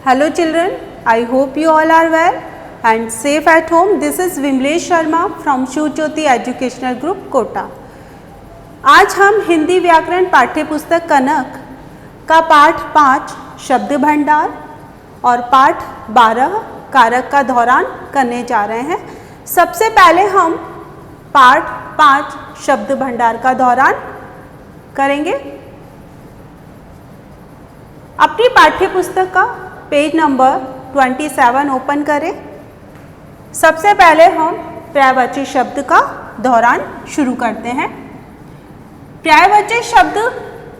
Hello children, I hope you all are well and safe at home. This is Vimlesh Sharma from Shiv Jyoti Educational Group, Kota. आज हम हिंदी व्याकरण पाठ्य पुस्तक कनक का पाठ 5 शब्द भंडार और पाठ 12 कारक का दौरान करने जा रहे हैं। सबसे पहले हम पाठ 5 शब्द भंडार का दौरान करेंगे। अपनी पाठ्य पुस्तक का पेज नंबर 27 ओपन करें। सबसे पहले हम पर्यायवाची शब्द का दौरान शुरू करते हैं। पर्यायवाची शब्द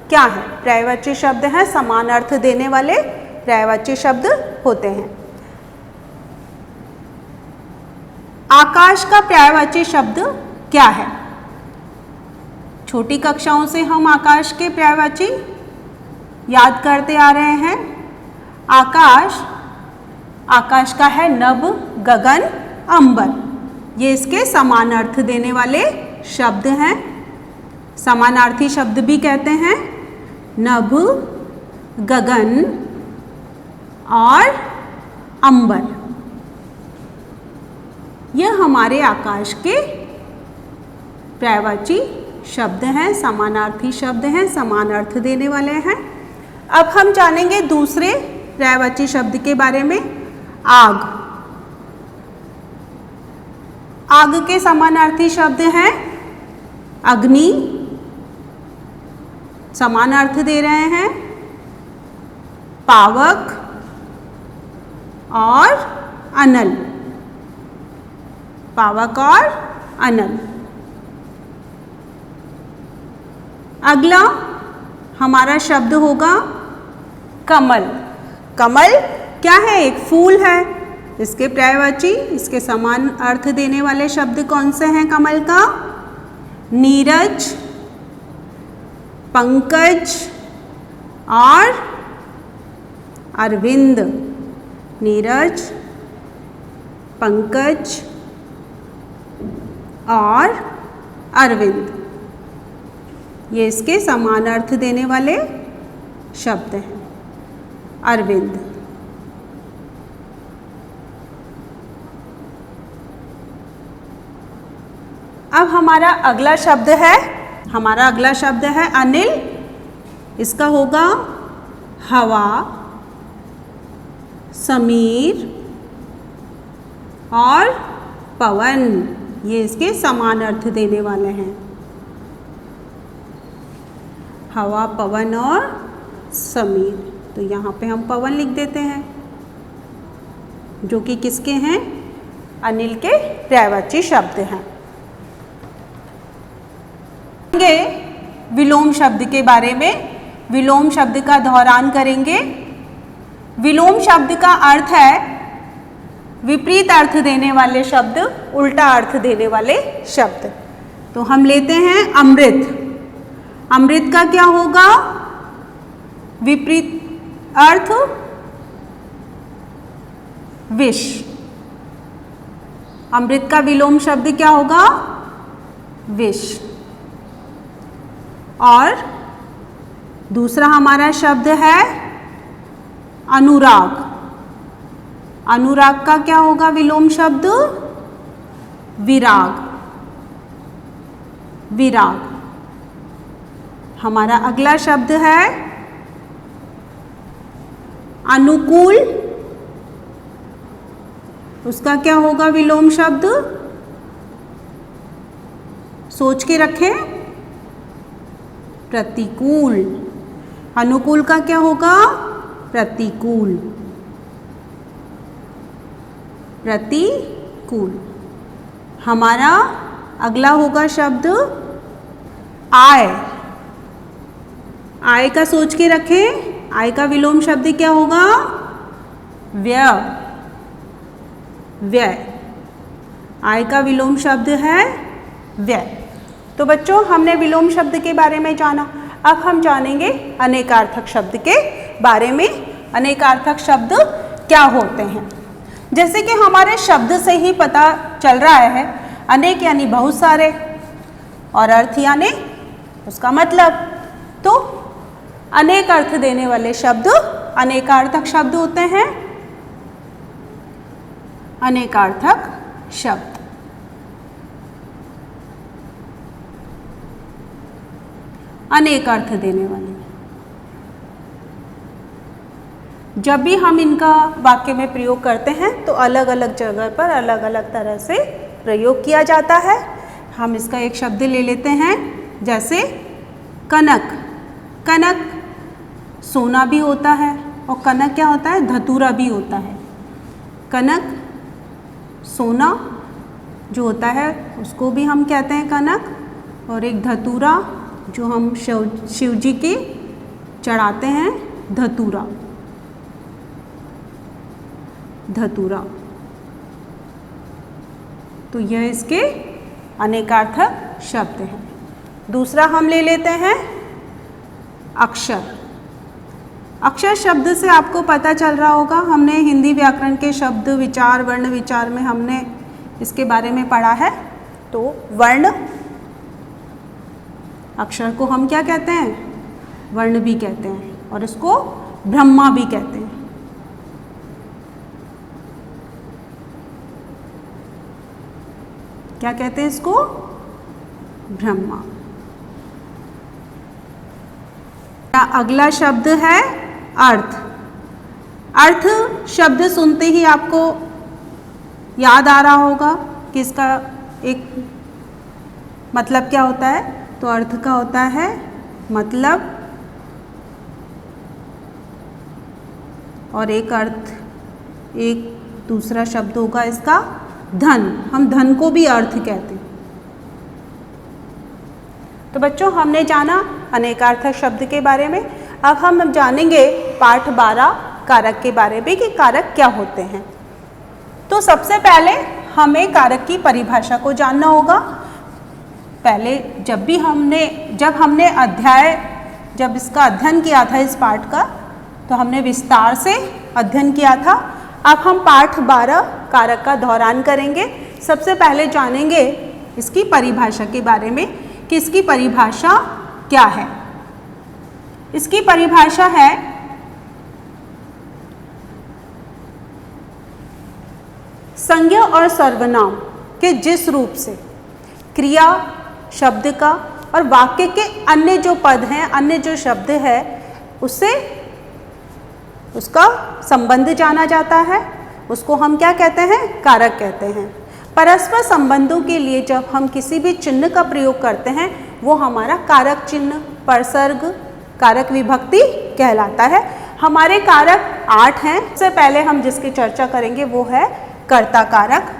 क्या है? पर्यायवाची शब्द हैं समान अर्थ देने वाले पर्यायवाची शब्द होते हैं। आकाश का पर्यायवाची शब्द क्या है? छोटी कक्षाओं से हम आकाश के पर्यायवाची याद करते आ रहे हैं। आकाश, आकाश का है नभ, गगन, अंबर। ये इसके समान अर्थ देने वाले शब्द हैं। समानार्थी शब्द भी कहते हैं। नभ, गगन और अंबर, यह हमारे आकाश के पर्यायवाची शब्द हैं, समानार्थी शब्द हैं, समान अर्थ देने वाले हैं। अब हम जानेंगे दूसरे पर्यायवाची शब्द के बारे में। आग, आग के समानार्थी शब्द हैं अग्नि, समान अर्थ दे रहे हैं, पावक और अनल, पावक और अनल। अगला हमारा शब्द होगा कमल। कमल क्या है? एक फूल है। इसके पर्यायवाची, इसके समान अर्थ देने वाले शब्द कौन से हैं कमल का? नीरज, पंकज और अरविंद। नीरज, पंकज और अरविंद, ये इसके समान अर्थ देने वाले शब्द हैं। अरविंद। अब हमारा अगला शब्द है अनिल। इसका होगा हवा, समीर और पवन। ये इसके समान अर्थ देने वाले हैं। हवा, पवन और समीर। तो यहाँ पे हम पवन लिख देते हैं, जो कि किसके हैं? अनिल के पर्यायवाची शब्द हैं। विलोम शब्द के बारे में, विलोम शब्द का दोहरान करेंगे। विलोम शब्द का अर्थ है विपरीत अर्थ देने वाले शब्द, उल्टा अर्थ देने वाले शब्द। तो हम लेते हैं अमृत। अमृत का क्या होगा? विपरीत अर्थ विष। अमृत का विलोम शब्द क्या होगा? विष। और दूसरा हमारा शब्द है अनुराग। अनुराग का क्या होगा विलोम शब्द? विराग। विराग। हमारा अगला शब्द है अनुकूल। उसका क्या होगा विलोम शब्द? सोच के रखें। प्रतिकूल। अनुकूल का क्या होगा? प्रतिकूल। प्रतिकूल। हमारा अगला होगा शब्द आय। आय का सोच के रखें। आय का विलोम शब्द क्या होगा? व्यय। व्यय। आय का विलोम शब्द है व्यय। तो बच्चों, हमने विलोम शब्द के बारे में जाना। अब हम जानेंगे अनेकार्थक शब्द के बारे में। अनेकार्थक शब्द क्या होते हैं? जैसे कि हमारे शब्द से ही पता चल रहा है, अनेक यानी बहुत सारे और अर्थ यानी उसका मतलब। तो अनेक अर्थ देने वाले शब्द अनेकार्थक शब्द होते हैं, अनेकार्थक शब्द। अनेक अर्थ देने वाले। जब भी हम इनका वाक्य में प्रयोग करते हैं तो अलग अलग जगह पर अलग अलग तरह से प्रयोग किया जाता है। हम इसका एक शब्द ले लेते हैं, जैसे कनक। कनक सोना भी होता है और कनक क्या होता है, धतूरा भी होता है। कनक सोना जो होता है उसको भी हम कहते हैं कनक, और एक धतूरा जो हम शिव जी की चढ़ाते हैं, धतूरा। धतूरा तो यह इसके अनेकार्थक शब्द हैं। दूसरा हम ले लेते हैं अक्षर। अक्षर शब्द से आपको पता चल रहा होगा, हमने हिंदी व्याकरण के शब्द विचार, वर्ण विचार में हमने इसके बारे में पढ़ा है। तो वर्ण, अक्षर को हम क्या कहते हैं, वर्ण भी कहते हैं, और इसको ब्रह्मा भी कहते हैं। क्या कहते हैं इसको, ब्रह्मा। अगला शब्द है अर्थ। अर्थ शब्द सुनते ही आपको याद आ रहा होगा कि इसका एक मतलब क्या होता है। तो अर्थ का होता है मतलब, और एक अर्थ, एक दूसरा शब्द होगा इसका धन। हम धन को भी अर्थ कहते हैं। तो बच्चों, हमने जाना अनेकार्थक शब्द के बारे में। अब हम जानेंगे पाठ 12 कारक के बारे में कि कारक क्या होते हैं। तो सबसे पहले हमें कारक की परिभाषा को जानना होगा। पहले जब इसका अध्ययन किया था, इस पाठ का, तो हमने विस्तार से अध्ययन किया था। अब हम पाठ 12 कारक का दोहरान करेंगे। सबसे पहले जानेंगे इसकी परिभाषा के बारे में कि इसकी परिभाषा क्या है। इसकी परिभाषा है संज्ञा और सर्वनाम के जिस रूप से क्रिया शब्द का और वाक्य के अन्य जो पद हैं, अन्य जो शब्द है, उससे उसका संबंध जाना जाता है, उसको हम क्या कहते हैं, कारक कहते हैं। परस्पर संबंधों के लिए जब हम किसी भी चिन्ह का प्रयोग करते हैं, वो हमारा कारक चिन्ह, परसर्ग, कारक विभक्ति कहलाता है। हमारे कारक 8 हैं। सबसे पहले हम जिसकी चर्चा करेंगे वो है कर्ता कारक।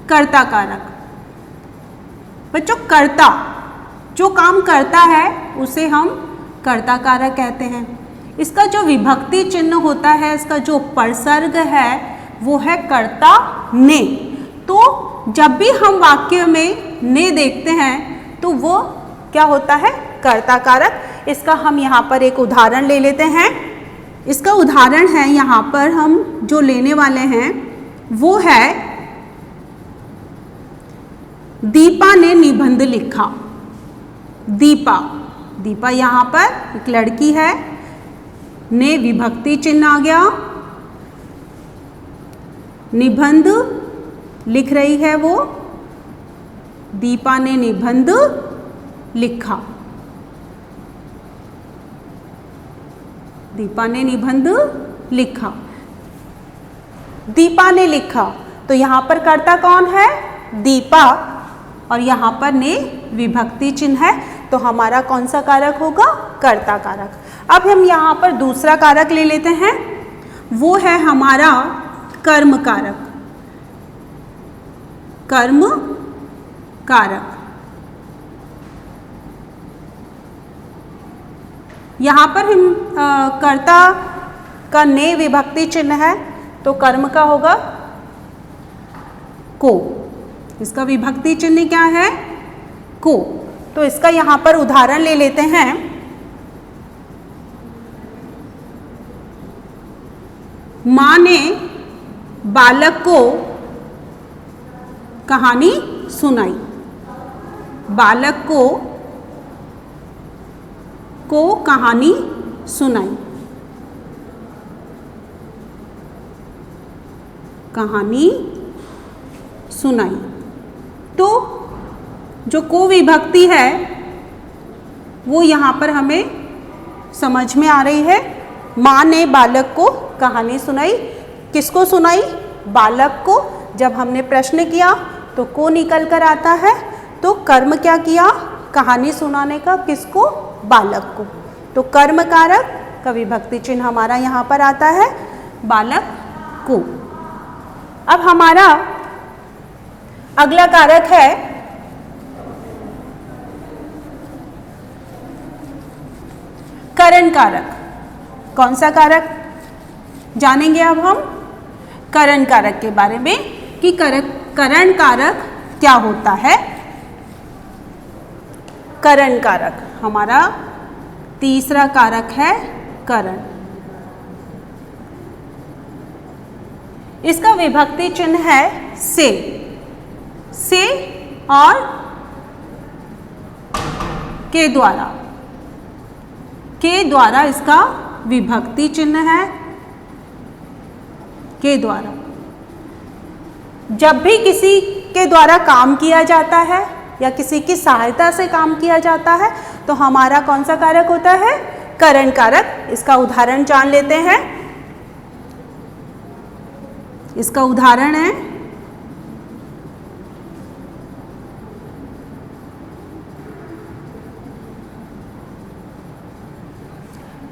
कर्ता कारक बच्चों, कर्ता जो काम करता है उसे हम कर्ता कारक कहते हैं। इसका जो विभक्ति चिन्ह होता है, इसका जो परसर्ग है, वो है कर्ता ने। तो जब भी हम वाक्य में ने देखते हैं तो वो क्या होता है, कर्ता कारक। इसका हम यहाँ पर एक उदाहरण ले लेते हैं। इसका उदाहरण है, यहाँ पर हम जो लेने वाले हैं वो है दीपा ने निबंध लिखा। दीपा, दीपा यहाँ पर एक लड़की है, ने विभक्ति चिन्ह आ गया, निबंध लिख रही है वो, दीपा ने निबंध लिखा। दीपा ने निबंध लिखा। दीपा ने लिखा, तो यहाँ पर कर्ता कौन है, दीपा, और यहाँ पर ने विभक्ति चिन्ह है, तो हमारा कौन सा कारक होगा, कर्ता कारक। अब हम यहाँ पर दूसरा कारक ले लेते हैं, वो है हमारा कर्म कारक। कर्म कारक, यहाँ पर हम कर्ता का ने विभक्ति चिन्ह है, तो कर्म का होगा को। इसका विभक्ति चिन्ह क्या है, को। तो इसका यहाँ पर उदाहरण ले लेते हैं। माँ ने बालक को कहानी सुनाई। बालक को कहानी सुनाई। कहानी सुनाई। तो जो को विभक्ति है वो यहाँ पर हमें समझ में आ रही है। माँ ने बालक को कहानी सुनाई। किसको सुनाई? बालक को। जब हमने प्रश्न किया तो को निकल कर आता है, तो कर्म क्या किया? कहानी सुनाने का। किसको? बालक को। तो कर्म कारक का विभक्ति चिन्ह हमारा यहाँ पर आता है बालक को। अब हमारा अगला कारक है करण कारक। कौन सा कारक जानेंगे अब हम? करण कारक के बारे में कि करण कारक क्या होता है। करण कारक हमारा तीसरा कारक है करण। इसका विभक्ति चिन्ह है से और के द्वारा इसका विभक्ति चिन्ह है। के द्वारा जब भी किसी के द्वारा काम किया जाता है या किसी की सहायता से काम किया जाता है तो हमारा कौन सा कारक होता है? करण कारक। इसका उदाहरण जान लेते हैं। इसका उदाहरण है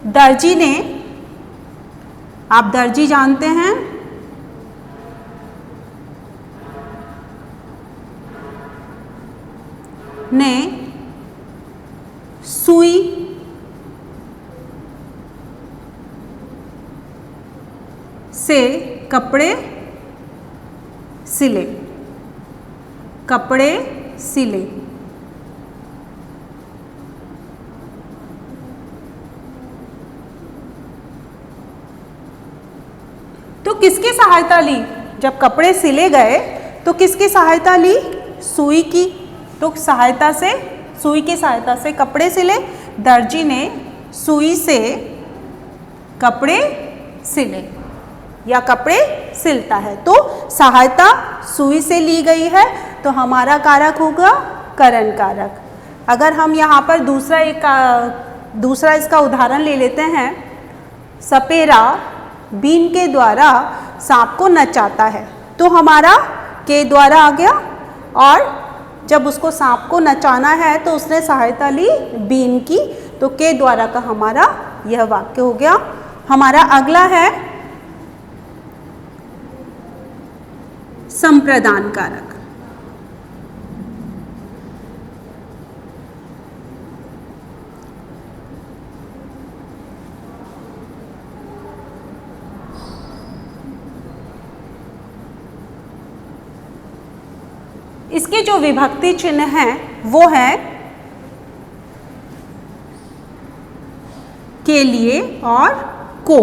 दर्जी ने, आप दर्जी जानते हैं, ने सुई से कपड़े सिले। कपड़े सिले। तो किसकी सहायता ली? जब कपड़े सिले गए तो किसकी सहायता ली? सुई की। तो सहायता से, सुई की सहायता से कपड़े सिले। दर्जी ने सुई से कपड़े सिले या कपड़े सिलता है। तो सहायता सुई से ली गई है तो हमारा कारक होगा करण कारक। अगर हम यहाँ पर दूसरा इसका उदाहरण ले लेते हैं। सपेरा बीन के द्वारा सांप को नचाता है, तो हमारा के द्वारा आ गया। और जब उसको सांप को नचाना है तो उसने सहायता ली बीन की, तो के द्वारा का हमारा यह वाक्य हो गया। हमारा अगला है संप्रदान कारक। इसके जो विभक्ति चिन्ह हैं वो है के लिए और को।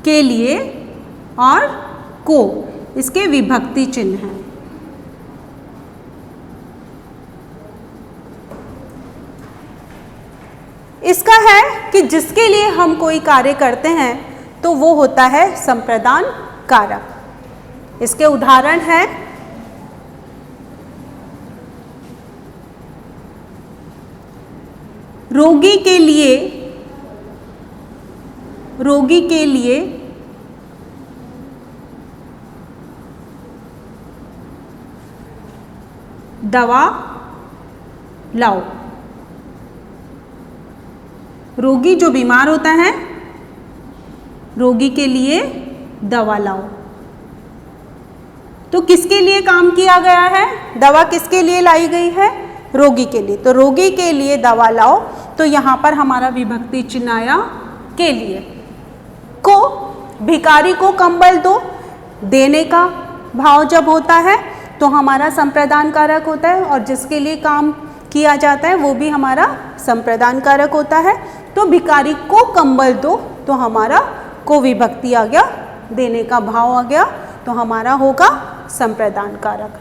के लिए और को इसके विभक्ति चिन्ह हैं। इसका है कि जिसके लिए हम कोई कार्य करते हैं तो वो होता है संप्रदान कारक। इसके उदाहरण है रोगी के लिए दवा लाओ। रोगी जो बीमार होता है, रोगी के लिए दवा लाओ। तो किसके लिए काम किया गया है? दवा किसके लिए लाई गई है? रोगी के लिए। तो रोगी के लिए दवा लाओ, तो यहाँ पर हमारा विभक्ति चिन्ह आया के लिए। को भिखारी को कंबल दो, देने का भाव जब होता है तो हमारा संप्रदान कारक होता है, और जिसके लिए काम किया जाता है वो भी हमारा संप्रदान कारक होता है। तो भिखारी को कंबल दो, तो हमारा को विभक्ति आ गया, देने का भाव आ गया, तो हमारा होगा संप्रदान कारक।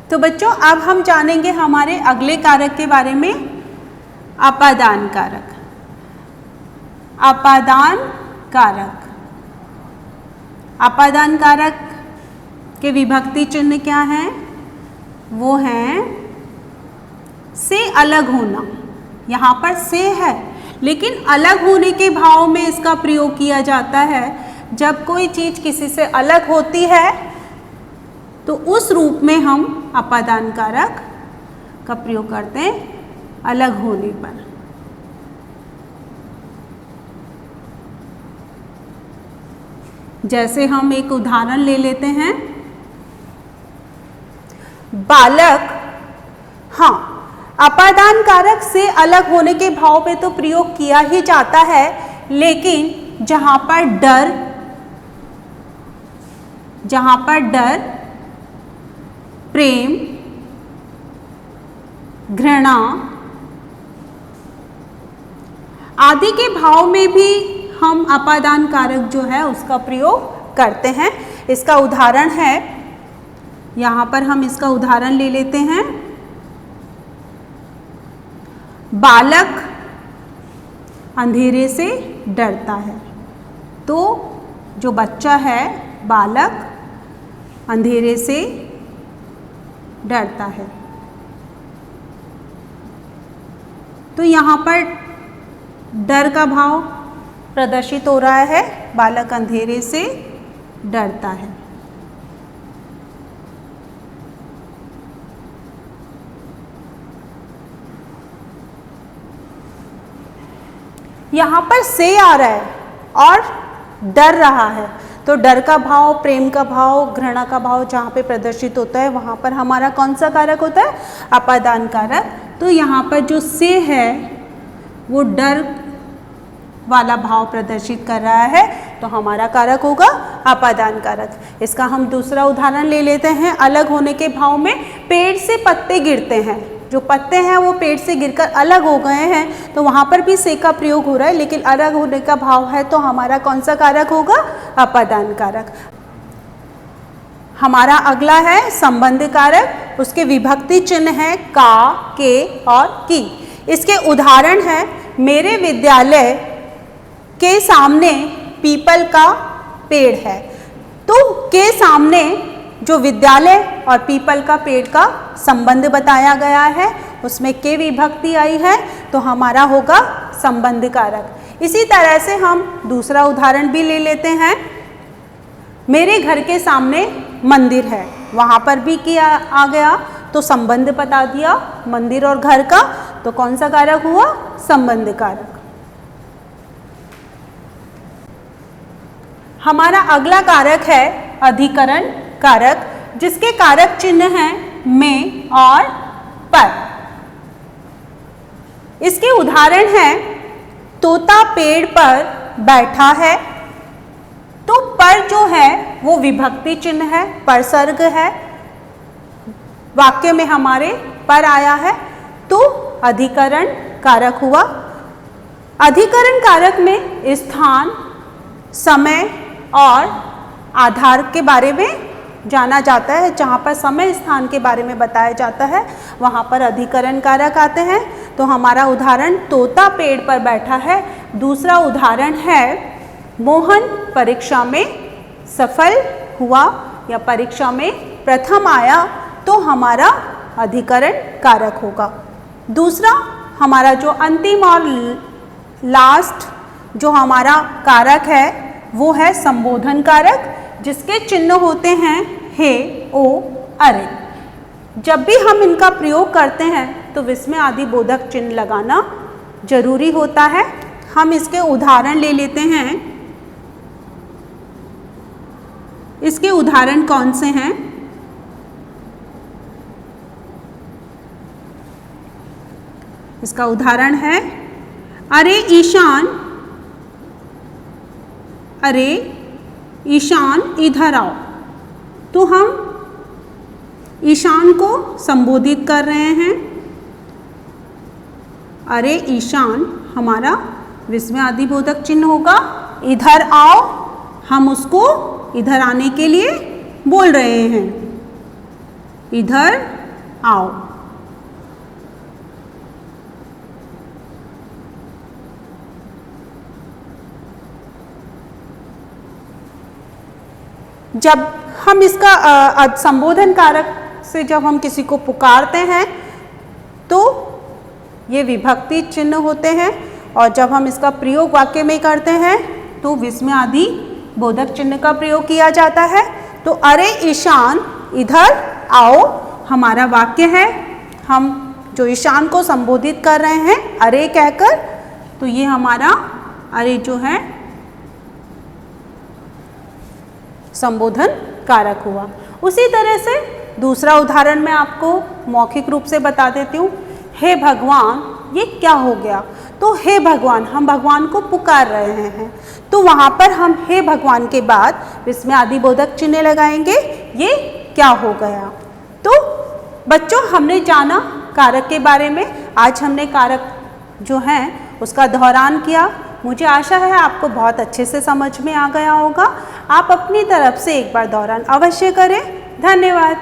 तो बच्चों अब हम जानेंगे हमारे अगले कारक के बारे में, अपादान कारक। अपादान कारक अपादान कारक के विभक्ति चिन्ह क्या हैं? वो हैं से अलग होना। यहाँ पर से है, लेकिन अलग होने के भाव में इसका प्रयोग किया जाता है। जब कोई चीज़ किसी से अलग होती है तो उस रूप में हम अपादान कारक का प्रयोग करते हैं अलग होने पर। जैसे हम एक उदाहरण ले लेते हैं, बालक। हाँ, अपादान कारक से अलग होने के भाव पे तो प्रयोग किया ही जाता है, लेकिन जहाँ पर डर, प्रेम, घृणा आदि के भाव में भी हम अपादान कारक जो है उसका प्रयोग करते हैं। इसका उदाहरण है, यहाँ पर हम इसका उदाहरण ले लेते हैं। बालक अंधेरे से डरता है। तो जो बच्चा है, बालक अंधेरे से डरता है। तो यहाँ पर डर का भाव प्रदर्शित हो रहा है, बालक अंधेरे से डरता है। यहाँ पर से आ रहा है और डर रहा है, तो डर का भाव, प्रेम का भाव, घृणा का भाव जहाँ पे प्रदर्शित होता है वहाँ पर हमारा कौन सा कारक होता है? अपादान कारक। तो यहाँ पर जो से है वो डर वाला भाव प्रदर्शित कर रहा है, तो हमारा कारक होगा अपादान कारक। इसका हम दूसरा उदाहरण ले लेते हैं। अलग होने के भाव में पेड़ से पत्ते गिरते हैं, जो पत्ते हैं वो पेड़ से गिरकर अलग हो गए हैं, तो वहाँ पर भी से का प्रयोग हो रहा है, लेकिन अलग होने का भाव है, तो हमारा कौन सा कारक होगा? अपादान कारक। हमारा अगला है संबंध कारक। उसके विभक्ति चिन्ह है का, के और की। इसके उदाहरण है, मेरे विद्यालय के सामने पीपल का पेड़ है। तो के सामने जो विद्यालय और पीपल का पेड़ का संबंध बताया गया है, उसमें के विभक्ति आई है, तो हमारा होगा संबंध कारक। इसी तरह से हम दूसरा उदाहरण भी ले लेते हैं। मेरे घर के सामने मंदिर है, वहाँ पर भी किया आ गया, तो संबंध बता दिया मंदिर और घर का, तो कौन सा कारक हुआ? संबंध कारक। हमारा अगला कारक है अधिकरण कारक, जिसके कारक चिन्ह हैं में और पर। इसके उदाहरण हैं, तोता पेड़ पर बैठा है। तो पर जो है वो विभक्ति चिन्ह है, परसर्ग है, वाक्य में हमारे पर आया है, तो अधिकरण कारक हुआ। अधिकरण कारक में स्थान, समय और आधार के बारे में जाना जाता है। जहाँ पर समय स्थान के बारे में बताया जाता है वहाँ पर अधिकरण कारक आते हैं। तो हमारा उदाहरण तोता पेड़ पर बैठा है। दूसरा उदाहरण है, मोहन परीक्षा में सफल हुआ या परीक्षा में प्रथम आया, तो हमारा अधिकरण कारक होगा। दूसरा हमारा जो अंतिम और लास्ट जो हमारा कारक है वो है संबोधन कारक, जिसके चिन्ह होते हैं हे, ओ, अरे। जब भी हम इनका प्रयोग करते हैं तो विस्मय आदि बोधक चिन्ह लगाना जरूरी होता है। हम इसके उदाहरण ले लेते हैं। इसके उदाहरण कौन से हैं? इसका उदाहरण है, अरे ईशान, अरे ईशान इधर आओ। तो हम ईशान को संबोधित कर रहे हैं। अरे ईशान हमारा विस्मय आदि बोधक चिन्ह होगा। इधर आओ, हम उसको इधर आने के लिए बोल रहे हैं, इधर आओ। जब हम इसका संबोधन कारक से जब हम किसी को पुकारते हैं तो ये विभक्ति चिन्ह होते हैं, और जब हम इसका प्रयोग वाक्य में करते हैं तो विस्मय आदि बोधक चिन्ह का प्रयोग किया जाता है। तो अरे ईशान इधर आओ हमारा वाक्य है। हम जो ईशान को संबोधित कर रहे हैं अरे कहकर, तो ये हमारा अरे जो है संबोधन कारक हुआ। उसी तरह से दूसरा उदाहरण मैं आपको मौखिक रूप से बता देती हूँ। हे भगवान, ये क्या हो गया? तो हे भगवान, हम भगवान को पुकार रहे हैं, तो वहाँ पर हम हे भगवान के बाद इसमें आदि बोधक चिन्ह लगाएंगे। ये क्या हो गया? तो बच्चों, हमने जाना कारक के बारे में। आज हमने कारक जो हैं उसका दोहरान किया। मुझे आशा है आपको बहुत अच्छे से समझ में आ गया होगा। आप अपनी तरफ से एक बार दोहरान अवश्य करें। धन्यवाद।